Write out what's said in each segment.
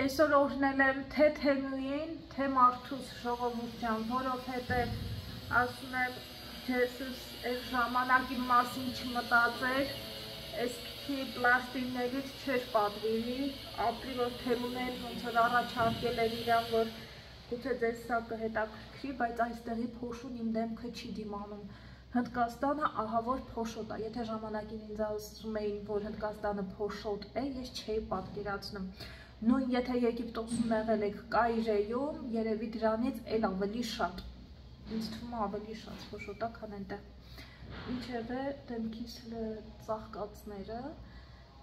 Այսօր օրհնել եմ թե Թեմուին, թե Մարդուս ժողովրդյան, որովհետև ասում եմ, Ջեսուս այս ժամանակի մասին չմտածեր, այս քիչ պլաստիններից չէր պատվիրի, ապրի որ Թեմունեն ոնց որ առաջարկել էր իրան, որ գուցե ձեզ սա կհետաքրքրի, բայց այստեղի փոշուն իմ դեմքը չի դիմանում։ Հնդկաստանը ահավոր փոշոտ է, եթե ժամանակին ինձ ասում էին, որ Հնդկաստանը փոշոտ է, ես չէի պատկերացնում։ Նույն եթե Եգիպտոսում եղել եք Կայրեում, երևի դրանից էլ ավելի շատ, ինձ թվում է ավելի շատ փոշոտ է, քան այնտեղ։ Ինչևէ, դեմքիս ծաղկածները,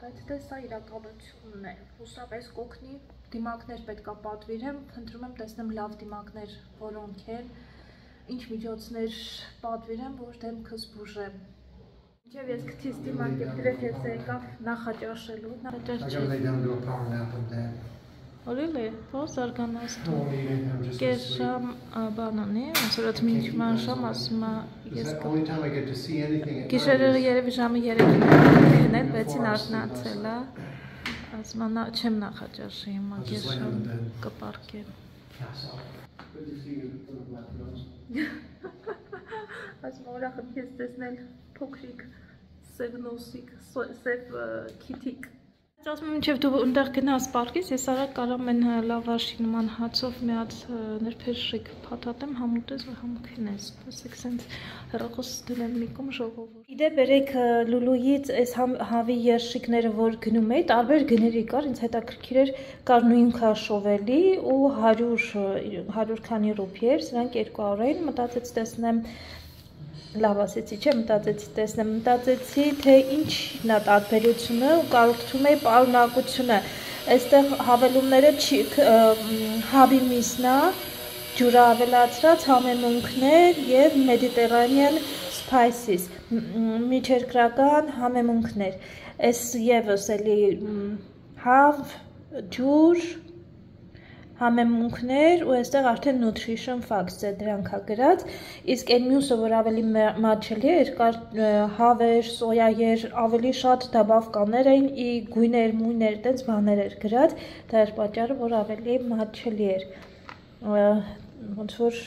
բայց դե սա իրականությունն է, հուսով այս կօգնի, դիմակներ պետք է պատվիրեմ, խնդրում եմ տեսնեմ լավ դիմակներ, որոնք են, ինչ միջոցներ պատվիրեմ, որ դեմքս բուժեմ։ Ինչև ես քթիս դիմակ գրեթե ես եկավ նախաճաշելու, Really? Πώς οργανώσετε? Կես բանանի, ասորած մինչ ման շամ ասում ես գիշերը երևի ժամը 3-ին քնել, 6-ին արթնացել է, ասում չեմ նախաճաշի, հիմա կես շամ կպարկեմ։ Ասում ուրախ եմ քեզ տեսնել փոքրիկ սև նոսիկ, սև քիթիկ։ Ասում եմ, մինչև դու ընդեղ գնաս պարկես, ես արագ կարամ են լավաշի նման հացով մի հատ նրբերշիկ փաթաթեմ, համուտես ու համքնես, ասեք սենց հեռախոս դնեմ մի կողմ ժողովուրդ։ Իդեպ երեք Լուլուից այս հավի երշիկները, որ գնում էի, տարբեր գների կար, ինձ հետաքրքիր էր, կար նույն քաշովելի ու 100 քանի ռուպի էր, սրանք 200 էին, մտածեց տեսնեմ լավ ասեցի, չէ, մտածեցի տեսնեմ, մտածեցի, թե ինչն է տարբերությունը ու կարողացում էի պարունակությունը, այստեղ հավելումները հավի միսնա, ջուրը ավելացրած համեմունքներ և Mediterranean spices, միջերկրական համեմունքներ, այս ևս էլի հավ, ջուր, համեմունքներ ու այստեղ արդեն nutrition facts է դրանք է գրած, իսկ այն մյուսը, որ ավելի մատչելի էր, կար հավեր, սոյայեր, ավելի շատ դաբավկաներ էին, գույներ, մույներ, տենց բաներ էր գրած, դա էր պատճառը, որ ավելի մատչելի էր, ոնց որ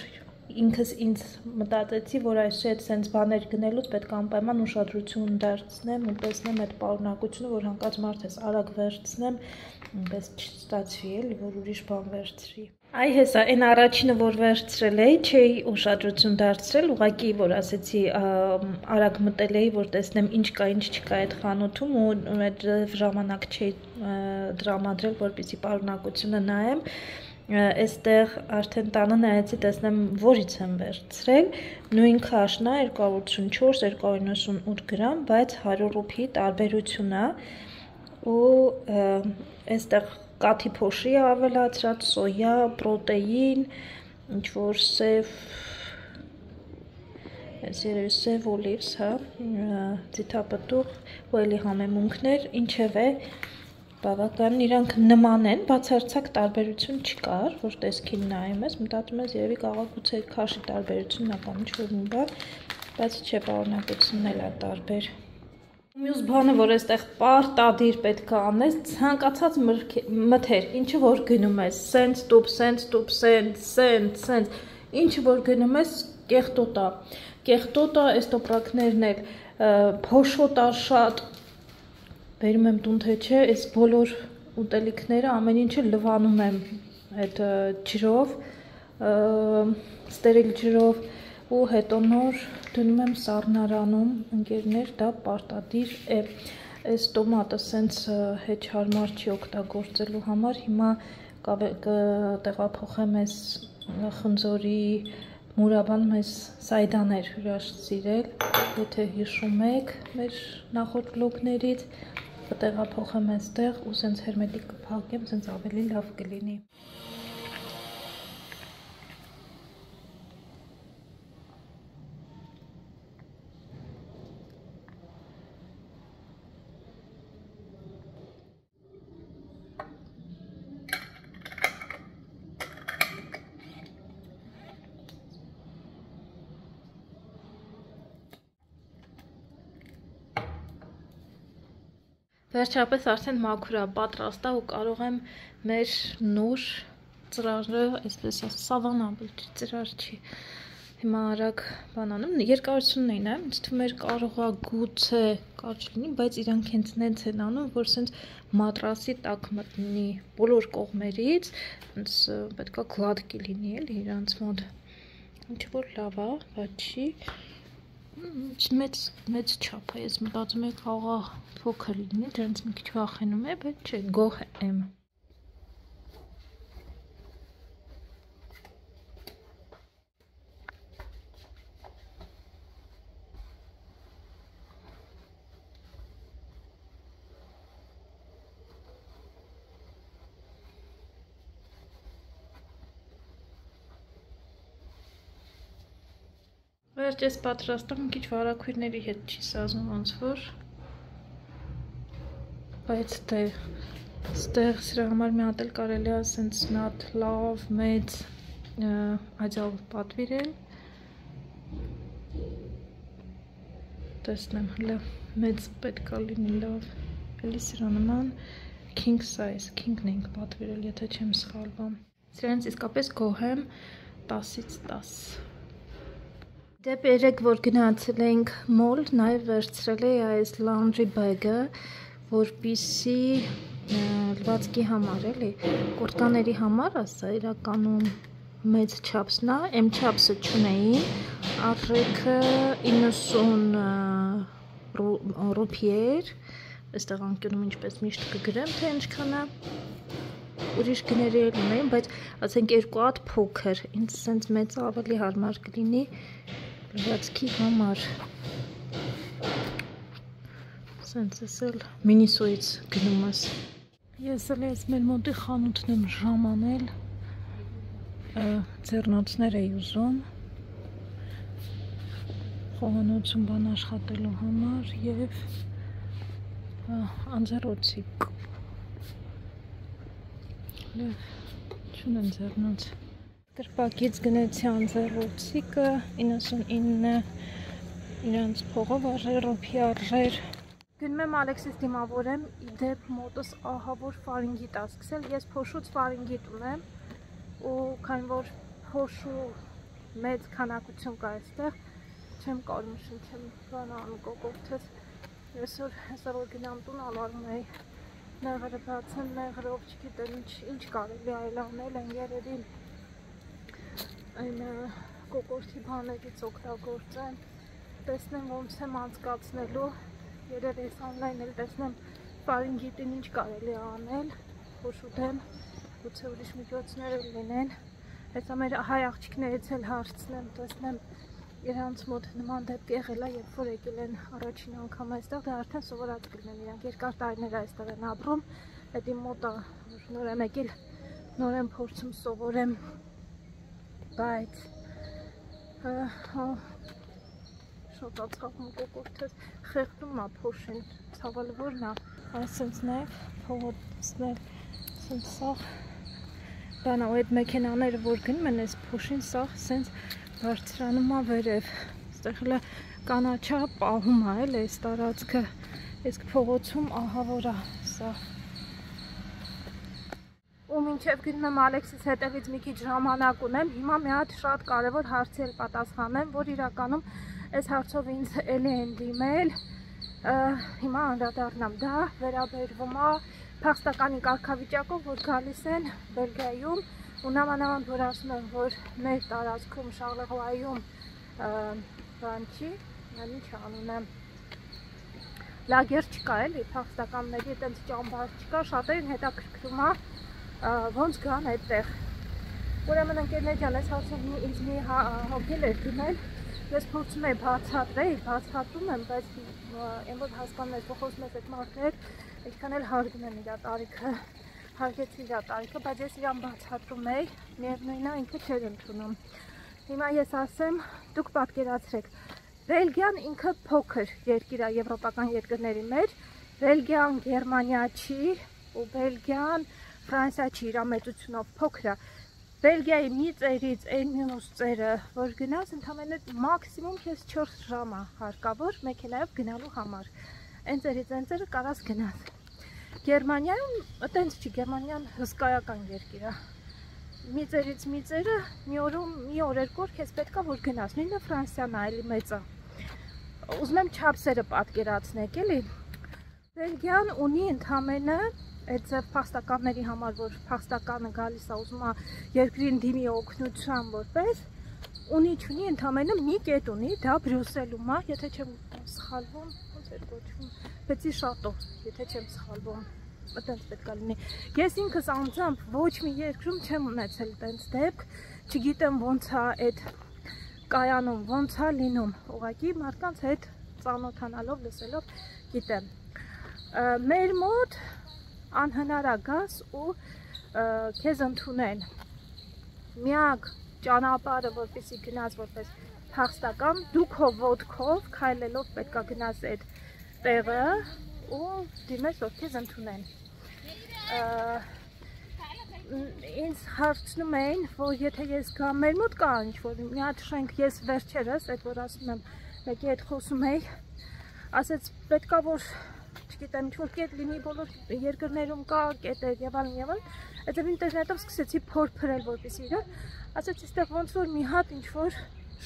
ինքս ինձ մտածեցի, որ այսօր այդ սենց բաներ գնելուց պետք է անպայման ուշադրություն դարձնեմ ու տեսնեմ այդ պարունակությունը, որ հանկարծ մարդ ես արագ վերցնեմ, այնպես չստացվի էլի, որ ուրիշ բան վերցրի։ Այ հեսա, այն առաջինը, որ վերցրել էի, չէի ուշադրություն դարձրել, ուղղակի, որ ասեցի, արագ մտել էի, որ տեսնեմ ինչ կա, ինչ չկա այդ խանութում ու այդ ժամանակ չէի տրամադրել, որպեսզի պարունակությունը նայեմ, այստեղ արդեն տանը նայեցի, տեսնեմ որից եմ վերցրել, նույն քաշն է 284-298 գրամ, բայց 100 ռուպի տարբերություն է ու այստեղ կաթի փոշի է ավելացրած, սոյա, պրոտեին, ինչ-որ սև, այս երևի սև օլիվս, հա, ձիթապտուղ ու էլի համեմունքներ, ինչև է, բավական իրանք նման են, բացարձակ տարբերություն չկար, որ տեսքին նայում ես, մտածում ես երևի կաղաքուցե քաշի տարբերությունն է կամ ինչ-որ մի բան, բայց չէ, պարունակությունն էլ է տարբեր։ Մյուս բանը, որ այստեղ պարտադիր պետք է անես, ցանկացած մթեր, ինչը որ գնում ես, սենց տուփ, սենց, ինչը որ գնում ես, կեղտոտ է, այս տոպրակներն էլ փոշոտ է շատ, բերում եմ տուն թե չէ, այս բոլոր ուտելիքները ամեն ինչը լվանում եմ այդ ջրով, ստերիլ ջրով ու հետո նոր դնում եմ սառնարանում, ընկերներ, դա պարտադիր է, այս տոմատը սենց հեչ հարմար չի օգտագործելու համար, հիմա կտեղափոխեմ այս խնձորի մուրաբան մեզ սայդաներ հրաշցիրել, եթե հիշում եք մեր նախորդ բլոգներից, կտեղափոխեմ այստեղ ու սենց հերմետիկ կփակեմ, սենց ավելի լավ կլինի։ Վերջապես արդեն մաքուր է, պատրաստ է ու կարող եմ մեր նոր ծրարը, այսպես ասած, սավանա, ծրար չի։ Հիմա արագ բանանում, երկարությունն էին, ինձ թվում էր կարող է գուցե կարճ լինի, բայց իրանք հենց նենց են անում, որ սենց մատրասի տակ մտնի բոլոր կողմերից, հենց պետք է գլադկի լինի էլի իրանց մոտ։ Ինչ որ լավ է, բայց չի մեծ չափ է, ես մտածում եմ կարող է փոքր լինի, դրանից մի քիչ վախենում եմ, բայց չէ, գոհ եմ։ Վերջ ես պատրաստում, մի քիչ վարակույրների հետ չի սազում ոնց որ, բայց դե ստեղ սրա համար մի հատ էլ կարելի է սենց մի հատ լավ մեծ աջալ պատվիրել, տեսնեմ հլը մեծ պետք է լինի լավ, էլի սրա նման king size, king-ն ենք պատվիրել, եթե չեմ սխալվում, սրանց իսկապես գոհ եմ 10-ից 10։ Դեպ երեք, որ գնացել ենք մոլ, նաև վերցրել էի այս laundry bag-ը, որպիսի լվացքի համար էլի, կուրտկաների համար, ասա իրականում մեծ չափսն է, M չափսը չունեի, արժեքը 90 ռուպի էր, այստեղ անկյունում ինչպես միշտ կգրեմ, թե ինչքան է, ուրիշ գների էլ ունեին, բայց ասենք երկու հատ փոքր, ինձ սենց մեծ ավելի հարմար կլինի լվացքի համար, սենց ես էլ մինիսոյից գնում ես, ես էլ ես մեր մոտի խանութն եմ ժամանել, ձեռնոցներ էի ուզում, խոհանոցում բան աշխատելու համար և անձեռոցիկ, չունեմ ձեռնոց, տրպակից գնեցի անձեռոցիկը, 99 իրանց փողով արժեր, ռոպի արժեր, գնում եմ Ալեքսիս դիմավորեմ, իդեպ մոտս ահա որ ֆարինգիտ է սկսել, ես փոշուց ֆարինգիտ ունեմ ու քանի որ փոշու մեծ քանակություն կա այստեղ, չեմ կարում շնչեմ բանանում կոկորդս, այսօր հեսա որ գնամ տուն ալարում էի, նեղրը բացեմ, նեղրով չգիտեմ ինչ կարելի այլ անել, են երևին այն կոկորդի բաներից օգտագործեմ, տեսնեմ ոնց եմ անցկացնելու, երև ես online էլ տեսնեմ ֆարինգիտին ինչ կարելի անել, փոշուտեմ, գուցե ուրիշ միջոցներ էլ լինեն, հեսա մեր հայ աղջիկներից էլ հարցնեմ, տեսնեմ իրանց մոտ նման դեպք եղել է, երբ որ եկել են առաջին անգամ այստեղ, դա արդեն սովորած կլինեն, իրանք երկար տարիներ այստեղ են ապրում, այդ իմ մոտ է, նոր եմ եկել, նոր եմ փորձում սովորեմ, բայց շոտացաղում կոկորդես, խեղդում է փոշին, ցավալը որն է, այս սենց նաև փողոցներ, սենց սաղ, բան է, այդ մեքենաները որ գնում են, այս փոշին սաղ սենց բարձրանում է վերև, ստեղ հլը կանաչա պահում է էլ այս տարածքը, իսկ փողոցում ահա որ է սա։ Ու մինչև գնում եմ Ալեքսիս հետևից մի քիչ ժամանակ ունեմ, հիմա մի հատ շատ կարևոր հարցի էլ պատասխանեմ, որ իրականում այս հարցով ինձ էլի են դիմել, հիմա անդրադառնամ, դա վերաբերվում է փախստականի կարգավիճակով, որ գալիս են Բելգիայում, ու նամանավանդ որ ասում եմ, որ մեր տարածքում Շարլեղոայում բան չի, ինչ անուն եմ, լագեր չկա էլի, փախստականների այտենց ճամբար չկա, շատերին հետաքրքրում է ոնց գան այդտեղ, ուրեմն ընկերներ ջան, այս հարցով ինձ մի հոգել էր դիմել, ես փորձում եմ բացատրում եմ, բայց այն որ հասկանում ես, որ խոսում ես այդ մարդու հետ, այդքան էլ հարգում եմ իր տարիքը, հարգեցի իր տարիքը, բայց ես իրան բացատրում էի, միևնույնն է ինքը չէր ընդունում։ Հիմա ես ասեմ, դուք պատկերացրեք, Բելգիան ինքը փոքր երկիր է եվրոպական երկրների մեջ, Բելգիան Գերմանիա չի, ու Բելգիան Ֆրանսիա չի, իր մեծությունով փոքր է։ Բելգիայի մի ծերից այն մյուս ծերը, որ գնաս, ընդհանրապես մաքսիմում քեզ 4 ժամ է հարկավոր մեքենայով գնալու համար։ Այն ծերից այն ծերը կարաս գնաս։ Գերմանիայում այտենց չի, Գերմանիան հսկայական երկիր է։ Միծերից միծերը մի օր երկու օր քեզ պետքա որ գնաս, նույնը Ֆրանսիան է, էլի մեծ է։ Ուզում եմ չափսերը պատկերացնեք, էլի։ Բելգիան ունի ընդամենը այդ ձև փախստականների համար, որ փախստականը գալիս է ուզում է երկրին դիմի օգնության որպես, ունի չունի ընդամենը մի կետ ունի, դա Բրյուսելում է, եթե չեմ սխալվում, ոնց էր կոչվում, Բեցի շատո, եթե չեմ սխալվում, այտենց պետք է լինի։ Ես ինքս անձամբ ոչ մի երկրում չեմ ունեցել այտենց դեպք, չգիտեմ ոնց է այդ կայանում, ոնց է լինում, ուղղակի մարդկանց հետ ծանոթանալով, լսելով գիտեմ։ Մեր մոտ անհնար է գաս ու քեզ ընդունեն։ Միակ ճանապարհը, որպեսզի գնաս որպես փախստական, դու քո ոտքով քայլելով պետքա գնաս այդ տեղը ու դիմես որ քեզ ընդունեն։ Ինձ հարցնում էին, որ եթե ես գամ, մեր մոտ կա ինչ-որ մի հատ շենք, ես վերջերս, այդ որ ասում եմ, մեկի հետ խոսում էի, ասեց պետքա որ չգիտեմ ինչ-որ կետ լինի, բոլոր երկրներում կա կետեր եւ այլն, այդտեղ ինտերնետով սկսեցի փորփրել, որպեսզի իրար, ասեց այստեղ ոնց որ մի հատ ինչ-որ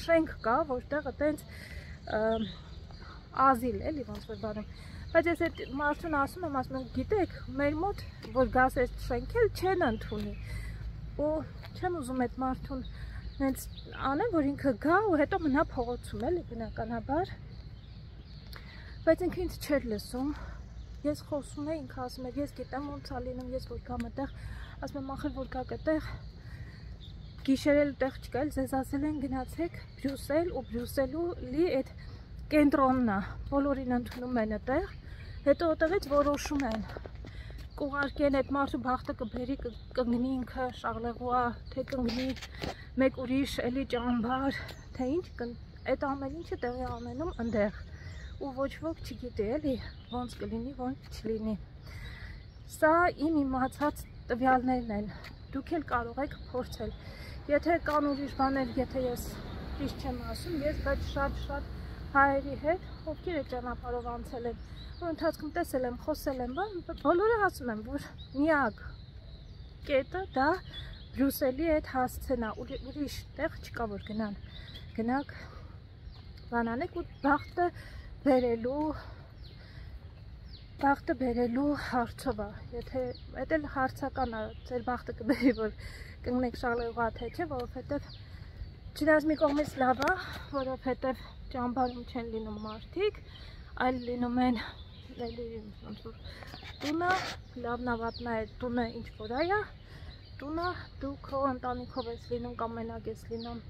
շենք կա, որտեղ այտենց ազիլ էլի ոնց որ բանում, բայց ես այդ մարդուն ասում եմ, գիտեք, մեր մոտ որ գաս այդ շենքել չեն ընդունի, ու չեմ ուզում այդ մարդուն հենց անեմ, որ ինքը գա ու հետո մնա փողոցում էլի բնականաբար, բայց ինքը ինձ չէր լսում, ես խոսում էի, ինքը ասում էր, ես գիտեմ ոնց է լինում, ես որ գամ այդտեղ, ասում եմ ախր որ գաք այդտեղ, գիշերել տեղ չկա, ձեզ ասել են գնացեք Բրյուսել ու Բրյուսելի այդ կենտրոնն է, բոլորին ընդունում են այդտեղ, հետո այդտեղից որոշում են, կուղարկեն այդ մարդու բախտը կբերի, կընկնի ինքը շաղլեղուա, թե կընկնի մեկ ուրիշ էլի ճամբար, թե ինչ, այդ ամեն ինչը տեղի ամենում ընդեղ, ու ոչ ոք չգիտի էլի, ոնց կլինի, ոնց չլինի։ Սա իմ իմացած տվյալներն են, դուք էլ կարող եք փորձել։ Եթե կան ուրիշ բաներ, եթե ես ճիշտ չեմ ասում, ես բայց շատ հայերի հետ, ովքեր այդ ճանապարհով անցել են, որ ընթացքում տեսել եմ, խոսել եմ, բոլորը ասում են, որ միակ կետը դա Բրյուսելի այդ հասցենա, ուրիշ տեղ չկա որ գնան, գնաք բանանեք ու բախտը բերելու հարցով է, եթե այդ էլ հարցական է, ձեր բախտը կբերի, որ կընկնեք շաղլեղուա թե չէ, որովհետև չնայած մի կողմից լավ է, որովհետև ճամբարում չեն լինում մարդիկ, այլ լինում են տունը, լավն ավատնա է տունը ինչ որ այա, տունը դու քո ընտանիքով ես լինում կամ մենակ ես լինում,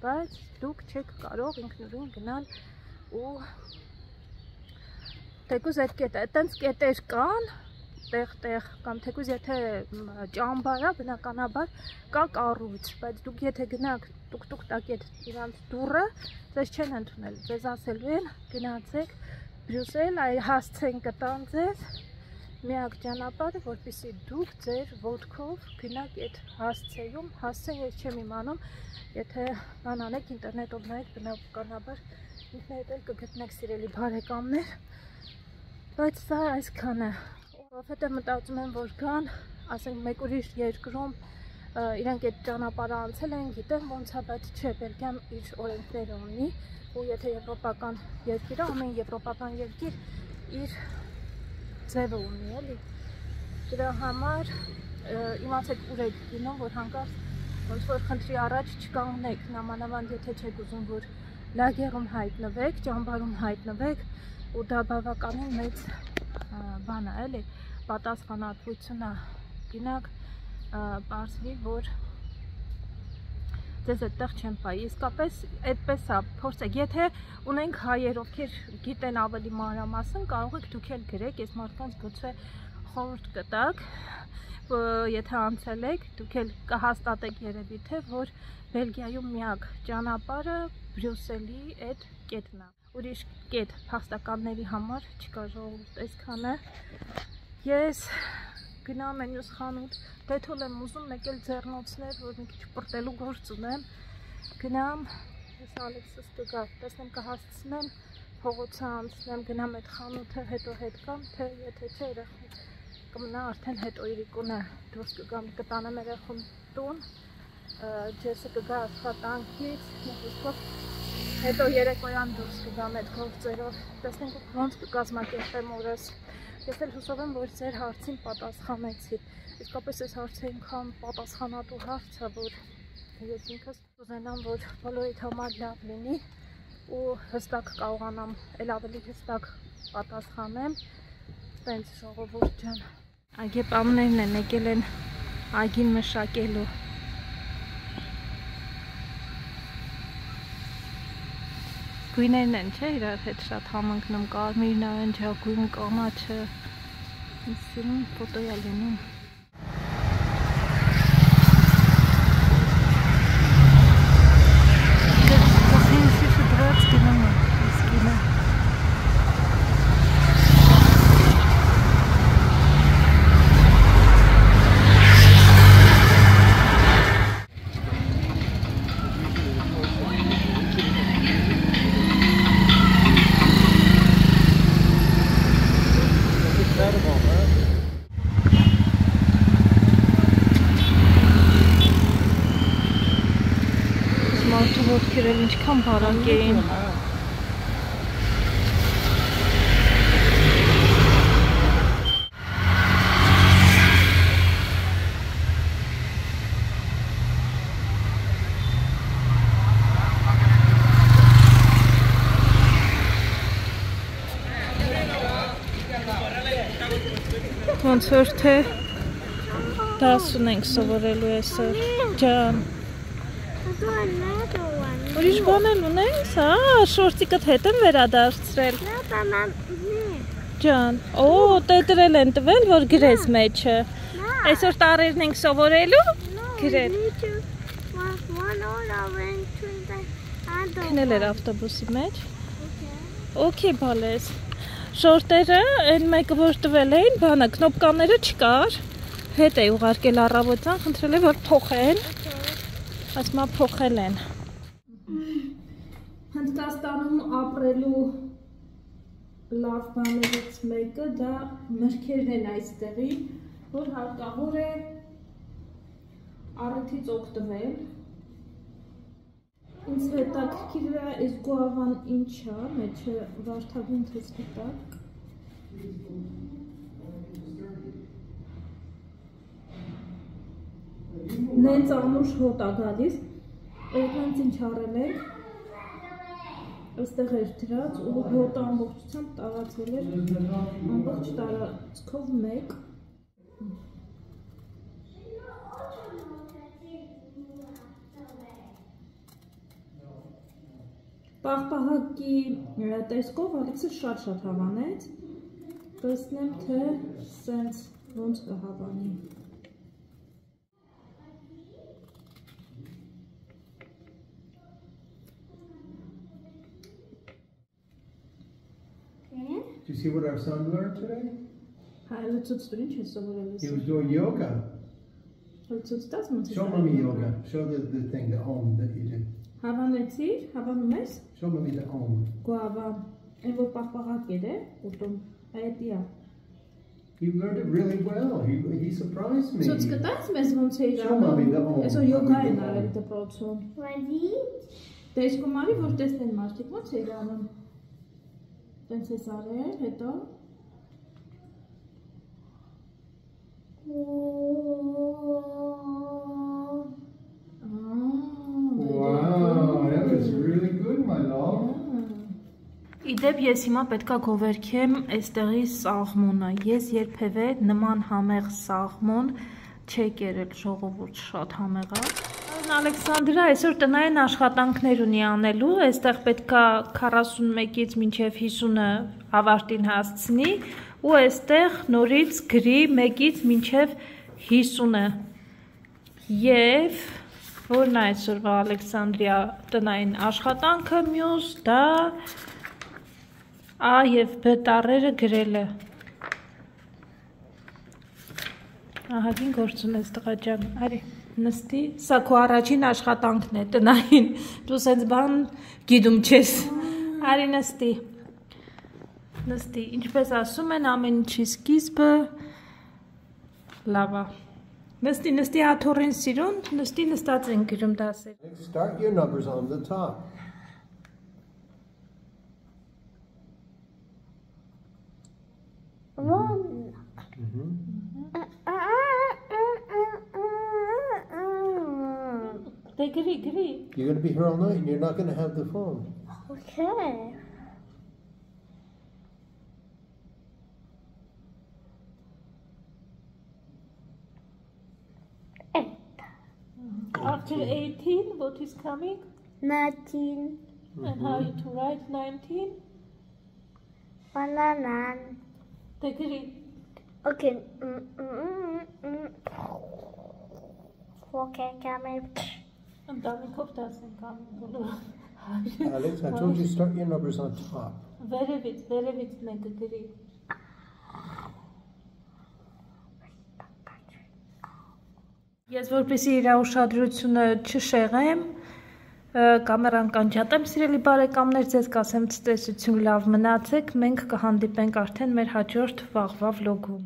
բայց դուք չեք կարող ինքնուրույն գնալ ու թեկուզ այդ կետը, այտենց կետեր կան, տեղ կամ թեկուզ եթե ճամբարա բնականաբար կա կառույց, բայց դուք եթե գնաք տուկ տակ այդ իրանց դուռը, ձեզ չեն ընդունել, ձեզ ասելու են գնացեք Բրյուսել, այ հասցեն կտան ձեզ, միակ ճանապարհը, որպեսզի դուք ձեր ոտքով գնաք այդ հասցեում, հասցեն ես չեմ իմանում, եթե բան անեք ինտերնետով նայեք բնականաբար ինքներդ էլ կգտնեք սիրելի բարեկամներ, բայց սա այսքանը, որովհետև մտածում եմ, որ կան, ասենք մեկ ուրիշ երկրում իրենք այդ ճանապարհը անցել են, գիտեմ ոնց է, բայց չէ, Բելգիան իր օրենքները ունի, ու եթե եվրոպական երկիր է, ամեն եվրոպական երկիր իր ձևը ունի, էլի։ Դրա համար իմացեք ուր եք գնում, որ հանկարծ ոնց որ խնդրի առաջ չկանգնեք, նամանավանդ եթե չեք ուզում, որ լագերում հայտնվեք, ճամբարում հայտնվեք, ու դա բավականին մեծ բան է, էլի, պատասխանատվություն է, գնաք պարզվի, որ ձեզ այդտեղ չեն պայի, իսկապես այդպես է, փորձեք, եթե ունենք հայեր, ովքեր գիտեն ավելի մանրամասն, կարող եք դուք էլ գրեք, ես մարդկանց գուցե խորհուրդ կտակ, եթե անցել եք, դուք էլ կհաստատեք երևի թե, որ Բելգիայում միակ ճանապարհը Բրյուսելի այդ կետն է, ուրիշ կետ փախստականների համար չկա, ժողովուրդ, այսքանը, ես գնամ են յուս խանութ, դեթոլ եմ ուզում, մեկ էլ ձեռնոցներ, որ մի քիչ պրտելու գործ ունեմ, գնամ, ես Ալեքսս կգա, տեսնեմ կհասցնեմ, փողոցը անցնեմ, գնամ այդ խանութը, հետո հետ կամ, թե եթե չէ երախի կմնա արդեն հետո իրիկունը դուրս կգամ կտանեմ երեխուն տուն, ջեսը կգա աշխատանքից, հետո երեկոյան դուրս կգամ այդ գործերով, տեսնենք ոնց կկազմակերպեմ օրս։ Ես էլ հուսով եմ, որ ձեր հարցին պատասխանեցի, իսկապես այս հարցը ինքան պատասխանատու հարց է, որ ես ինքս կուզենամ, որ բոլորիդ համար լավ լինի ու հստակ կարողանամ, էլ ավելի հստակ պատասխանեմ, տենց ժողովուրդ ջան։ Այգեպամներն են եկել են այգին մշակելու։ Գույներն են, չէ, իրար հետ շատ համընկնում, կարմիր, նարնջագույն, կանաչը, սիրուն ֆոտոյ է լինում։ Ոտքերել ինչքան բարակ էին։ Ոնց որ թե դաս ունենք սովորելու այսօր, ջան։ Ուրիշ բան էլ ունես, շորտիկդ հետ եմ վերադարձրել։ Ջան, տետրել են տվել, որ գրես մեջը։ Այսօր տարերն ենք սովորելու, գրել։ Քնել էր ավտոբուսի մեջ։ Okay, բալես։ Շորտերը, այն մեկը որ տվել էին, բանը, կնոպկաները չկար։ Հետ է ուղարկել առավոտյան, խնդրել է, որ փոխեն։ Ասմա փոխել են։ Հնդկաստանում ապրելու լավ բաներից մեկը դա մրգերն են այստեղի, որ հարկավոր է առիթից օգտվել։ Ինձ հետաքրքիր է այս գուավան ինչ է, մեջը վարդագույն թե սպիտակ։ Նենց անուշ հոտ է գալիս, այնքանց ինչ առել ենք, այստեղ էր դրած ու հոտը ամբողջությամբ տարածվել էր, ամբողջ տարածքով մեկ։ Պաղպաղակի տեսքով Ալեքսը շատ հավանեց, տեսնեմ թե սենց ոնց կհավանի։ Did you see what our son learned today? He was doing yoga. Show mommy yoga. Show the thing, the Om that you did. Show mommy the Om. He learned it really well. He surprised me. Show mommy the Om. Տենց ես արել, հետո Wow, that was really good, my love. Իդեպ ես հիմա պետքա գովերքեմ այստեղի սաղմոնը։ Ես երբևէ նման համեղ սաղմոն չի կերել, ժողովուրդ շատ համեղ է։ Ալեքսանդրա այսօր տնային աշխատանքներ ունի անելու, այստեղ պետքա 41-ից մինչև 50-ը ավարտին հասցնի ու այստեղ նորից գրի 1-ից մինչև 50-ը։ Եվ որն է այսօրվա Ալեքսանդրիա տնային աշխատանքը, մյուս դա A և B տառերը գրելը։ Ահագին գործուն ես տղա ջան, արի նստի, սա քո առաջին աշխատանքն է տնային, դու սենց բան գիտում չես, արի նստի, ինչպես ասում են ամեն ինչի սկիզբը Լավա։ Նստի աթոռին սիրուն, նստած են գրում դասեր։ Start your numbers on the top. One. They agree. You're going to be here all night and you're not going to have the phone. Okay. After 18, what is coming? 19. And how to write 19? Banana. They agree. Okay. Okay, come in. And Danikov doesn't come. Alex, I told you start your numbers on top. Very bit, make agree. Ես որպեսզի իր ուշադրությունը չշեղեմ, կամերան կանջատեմ, սիրելի բարեկամներ, ձեզ կասեմ ցտեսություն, լավ մնացեք, մենք կհանդիպենք արդեն մեր հաջորդ վաղվա վլոգում։